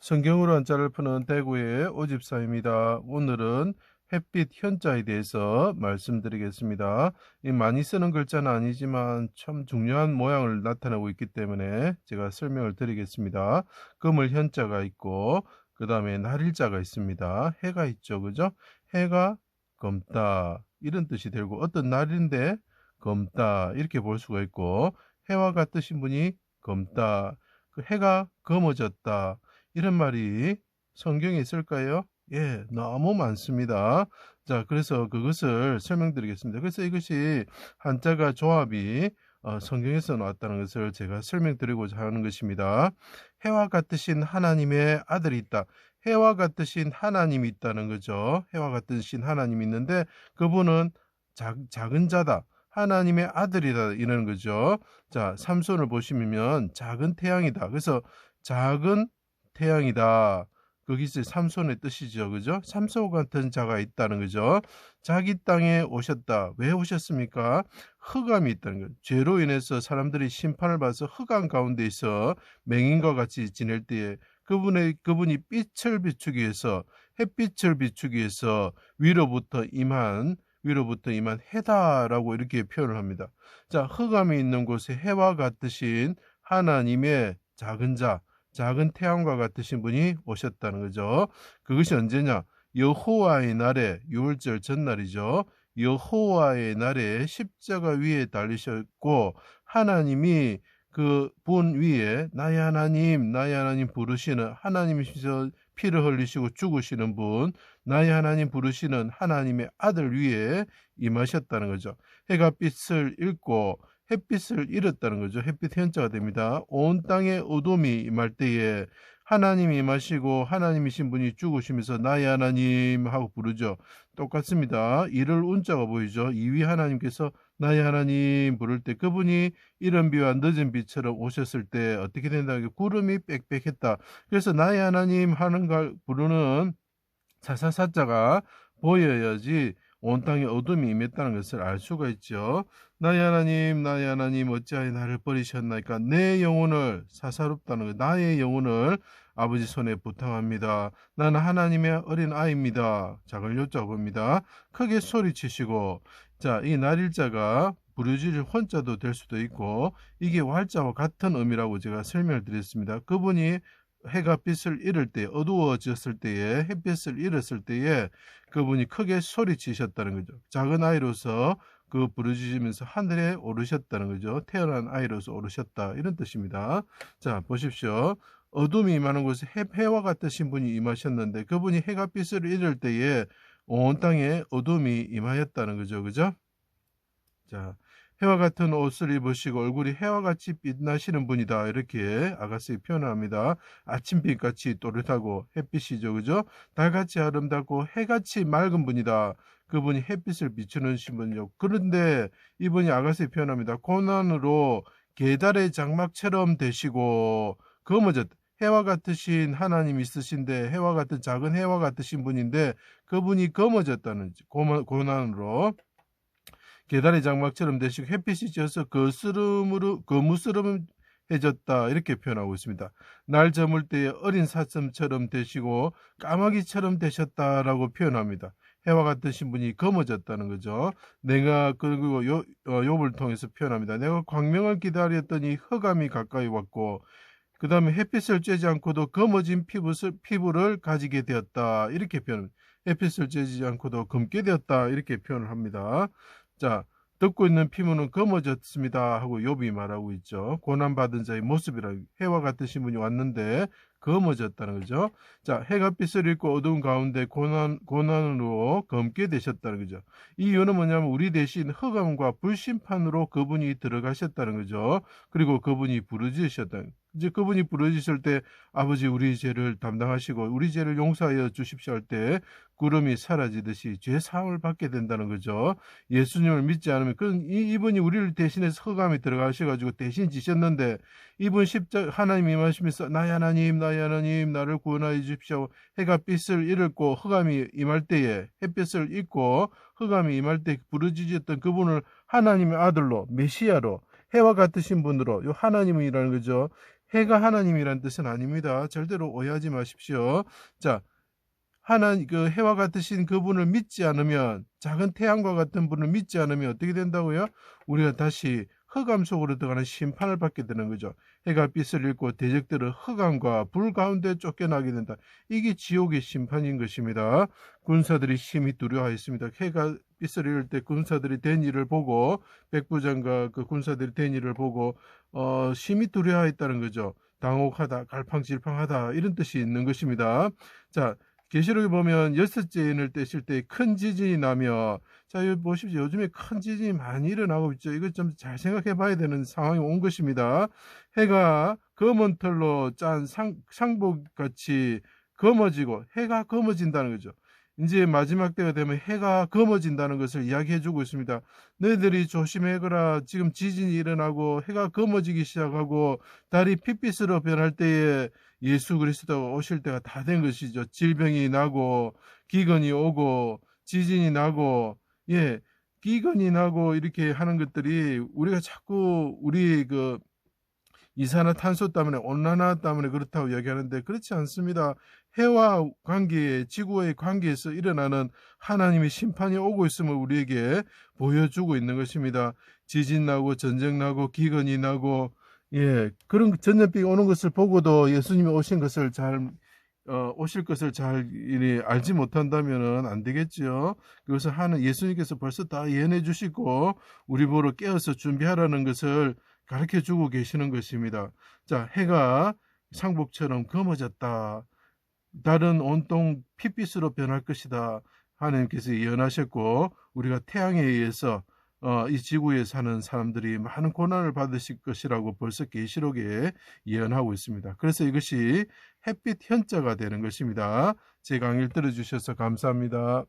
성경으로 한자를 푸는 대구의 오집사입니다. 오늘은 햇빛 현자에 대해서 말씀드리겠습니다. 많이 쓰는 글자는 아니지만 참 중요한 모양을 나타내고 있기 때문에 제가 설명을 드리겠습니다. 금을 현자가 있고 그 다음에 날일자가 있습니다. 해가 있죠. 그죠? 해가 검다 이런 뜻이 되고 어떤 날인데 검다 이렇게 볼 수가 있고 해와 같으신 분이 검다 그 해가 검어졌다 이런 말이 성경에 있을까요? 예, 너무 많습니다. 자, 그래서 그것을 설명드리겠습니다. 그래서 이것이 한자가 조합이 성경에서 나왔다는 것을 제가 설명드리고자 하는 것입니다. 해와 같으신 하나님의 아들이 있다. 해와 같으신 하나님이 있다는 거죠. 해와 같으신 하나님이 있는데 그분은 작은 자다. 하나님의 아들이다 이러는 거죠. 자, 삼손을 보시면 작은 태양이다. 그래서 작은 태양이다. 거기서 삼손의 뜻이죠. 그죠? 삼손 같은 자가 있다는 거죠. 자기 땅에 오셨다. 왜 오셨습니까? 흑암이 있다는 거예요. 죄로 인해서 사람들이 심판을 받아서 흑암 가운데 있어 맹인과 같이 지낼 때에 그분이 빛을 비추기 위해서 햇빛을 비추기 위해서 위로부터 임한 해다라고 이렇게 표현을 합니다. 자, 흑암이 있는 곳에 해와 같으신 하나님의 작은 자, 작은 태양과 같으신 분이 오셨다는 거죠. 그것이 언제냐? 여호와의 날에 6월절 전날이죠. 여호와의 날에 십자가 위에 달리셨고 하나님이 그 분 위에 나의 하나님 부르시는 하나님이시서 피를 흘리시고 죽으시는 분 나의 하나님 부르시는 하나님의 아들 위에 임하셨다는 거죠. 해가 빛을 잃고 햇빛을 잃었다는 거죠. 햇빛 현자가 됩니다. 온 땅에 어둠이 임할 때에 하나님이 임하시고 하나님이신 분이 죽으시면서 나의 하나님 하고 부르죠. 똑같습니다. 이를 운자가 보이죠. 이위 하나님께서 나의 하나님 부를 때 그분이 이른 비와 늦은 비처럼 오셨을 때 어떻게 된다? 구름이 빽빽했다. 그래서 나의 하나님 하는 걸 부르는 사사사자가 보여야지 온 땅에 어둠이 임했다는 것을 알 수가 있죠. 나의 하나님 어찌하여 나를 버리셨나이까. 내 영혼을 사사롭다는 것, 나의 영혼을 아버지 손에 부탁합니다. 나는 하나님의 어린 아이입니다. 작을 요자 봅니다. 크게 소리치시고 자, 이 날일자가 부르짖을 혼자도 될 수도 있고 이게 왈자와 같은 의미라고 제가 설명을 드렸습니다. 그분이 해가 빛을 잃을 때 어두워졌을 때에 햇빛을 잃었을 때에 그분이 크게 소리치셨다는 거죠. 작은 아이로서 그 부르짖으면서 하늘에 오르셨다는 거죠. 태어난 아이로서 오르셨다 이런 뜻입니다. 자 보십시오. 어둠이 임하는 곳에 해와 같으신 분이 임하셨는데 그분이 해가 빛을 잃을 때에 온 땅에 어둠이 임하였다는 거죠. 그죠? 자, 해와 같은 옷을 입으시고 얼굴이 해와 같이 빛나시는 분이다. 이렇게 아가씨 표현합니다. 아침빛같이 또렷하고 햇빛이죠. 그죠? 달같이 아름답고 해같이 맑은 분이다. 그분이 햇빛을 비추는 분이죠. 그런데 이분이 아가씨 표현합니다. 고난으로 계달의 장막처럼 되시고 검어졌다. 해와 같으신 하나님 있으신데 해와 같은 작은 해와 같으신 분인데 그분이 검어졌다는 고난으로 계달의 장막처럼 되시고 햇빛이 져서 거무스름해졌다 이렇게 표현하고 있습니다. 날 저물 때에 어린 사슴처럼 되시고 까마귀처럼 되셨다라고 표현합니다. 해와 같으신 분이 검어졌다는 거죠. 내가 그리고 욥을 통해서 표현합니다. 내가 광명을 기다렸더니 흑암이 가까이 왔고 그 다음에 햇빛을 쬐지 않고도 검어진 피부를 가지게 되었다 이렇게 표현합니다. 햇빛을 쬐지 않고도 검게 되었다 이렇게 표현을 합니다. 자, 듣고 있는 피부는 검어졌습니다 하고 욥이 말하고 있죠. 고난받은 자의 모습이라 해와 같으신 분이 왔는데 검어졌다는 거죠. 자, 해가 빛을 잃고 어두운 가운데 고난으로 검게 되셨다는 거죠. 이 이유는 뭐냐면 우리 대신 흑암과 불심판으로 그분이 들어가셨다는 거죠. 그리고 그분이 부르짖으셨다는 거죠. 이제 그분이 부르짖을 때 아버지 우리 죄를 담당하시고 우리 죄를 용서하여 주십시오 할 때 구름이 사라지듯이 죄 사함을 받게 된다는 거죠. 예수님을 믿지 않으면 이분이 우리를 대신해서 흑암에 들어가셔가지고 대신 지셨는데 이분 하나님 임하시면서 나의 하나님 나를 구원하여 주십시오. 해가 빛을 잃고 흑암이 임할 때에 햇빛을 잃고 흑암이 임할 때 부르짖었던 그분을 하나님의 아들로 메시아로 해와 같으신 분으로 요 하나님이라는 거죠. 해가 하나님이란 뜻은 아닙니다. 절대로 오해하지 마십시오. 자, 그 해와 같으신 그분을 믿지 않으면, 작은 태양과 같은 분을 믿지 않으면 어떻게 된다고요? 우리가 다시 흑암 속으로 들어가는 심판을 받게 되는 거죠. 해가 빛을 잃고 대적들은 흑암과 불 가운데 쫓겨나게 된다. 이게 지옥의 심판인 것입니다. 군사들이 심히 두려워했습니다. 해가 빛을 잃을 때 군사들이 된 일을 보고, 백부장과 그 군사들이 된 일을 보고 심히 두려워했다는 거죠. 당혹하다, 갈팡질팡하다, 이런 뜻이 있는 것입니다. 자, 계시록에 보면 여섯째 인을 떼실 때 큰 지진이 나며, 자, 여기 보십시오. 요즘에 큰 지진이 많이 일어나고 있죠. 이것 좀 잘 생각해 봐야 되는 상황이 온 것입니다. 해가 검은 털로 짠 상복같이 검어지고, 해가 검어진다는 거죠. 이제 마지막 때가 되면 해가 검어진다는 것을 이야기해 주고 있습니다. 너희들이 조심해거라. 지금 지진이 일어나고 해가 검어지기 시작하고 달이 핏빛으로 변할 때에 예수 그리스도가 오실 때가 다 된 것이죠. 질병이 나고 기근이 오고 지진이 나고, 예, 기근이 나고 이렇게 하는 것들이, 우리가 자꾸 우리 그 이산화탄소 때문에, 온난화 때문에 그렇다고 얘기하는데 그렇지 않습니다. 해와 관계, 지구와의 관계에서 일어나는 하나님의 심판이 오고 있음을 우리에게 보여주고 있는 것입니다. 지진 나고 전쟁 나고 기근이 나고, 예, 그런 전염병이 오는 것을 보고도 예수님이 오신 것을 오실 것을 잘 알지 못한다면 안 되겠지요. 그것을 하는 예수님께서 벌써 다 예언해 주시고 우리 보러 깨어서 준비하라는 것을 가르쳐 주고 계시는 것입니다. 자, 해가 상복처럼 검어졌다. 달은 온통 핏빛으로 변할 것이다. 하나님께서 예언하셨고, 우리가 태양에 의해서 이 지구에 사는 사람들이 많은 고난을 받으실 것이라고 벌써 계시록에 예언하고 있습니다. 그래서 이것이 햇빛 현자가 되는 것입니다. 제 강의를 들어주셔서 감사합니다.